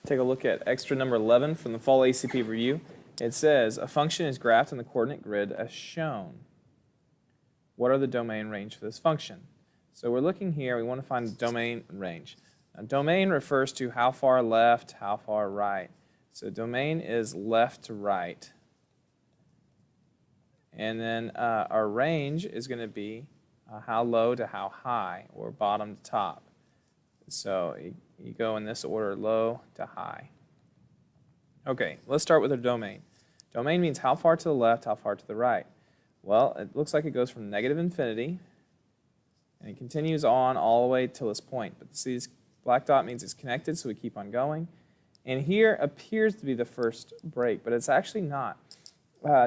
Take a look at extra number 11 from the fall ACP review. It says, a function is graphed in the coordinate grid as shown. What are the domain range for this function? So we're looking here, we want to find the domain range. Now, domain refers to how far left, how far right. So domain is left to right. And then our range is going to be how low to how high, or bottom to top. So you go in this order, low to high. Okay, let's start with our domain. Domain means how far to the left, how far to the right. Well, it looks like it goes from negative infinity, and it continues on all the way till this point. But see, this black dot means it's connected, so we keep on going. And here appears to be the first break, but it's actually not.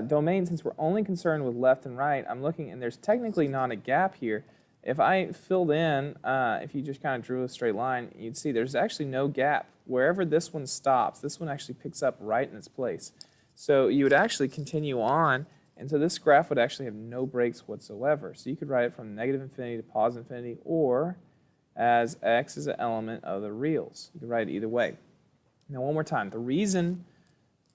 Domain, since we're only concerned with left and right, I'm looking, and there's technically not a gap here. If I filled in, if you just kind of drew a straight line, you'd see there's actually no gap. Wherever this one stops, this one actually picks up right in its place. So you would actually continue on, and so this graph would actually have no breaks whatsoever. So you could write it from negative infinity to positive infinity, or as x is an element of the reals. You could write it either way. Now one more time, the reason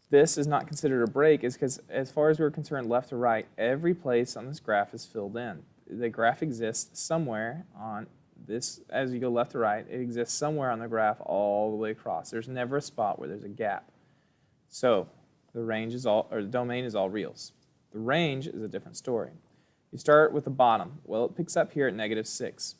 this is not considered a break is because as far as we're concerned, left to right, every place on this graph is filled in. The graph exists somewhere on this, as you go left to right, it exists somewhere on the graph all the way across. There's never a spot where there's a gap. So the range is all, or the domain is all reals. The range is a different story. You start with the bottom. Well, it picks up here at negative 6.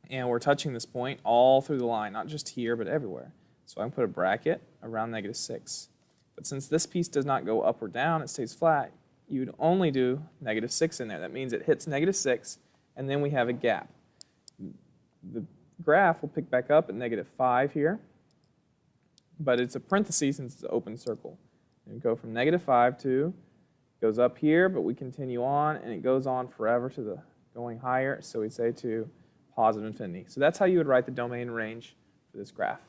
And we're touching this point all through the line, not just here, but everywhere. So I can put a bracket around negative 6. But since this piece does not go up or down, it stays flat, you would only do negative 6 in there. That means it hits negative 6, and then we have a gap. The graph will pick back up at negative 5 here, but it's a parenthesis since it's an open circle. And go from negative 5 to, goes up here, but we continue on, and it goes on forever to the going higher, so we'd say to positive infinity. So that's how you would write the domain range for this graph.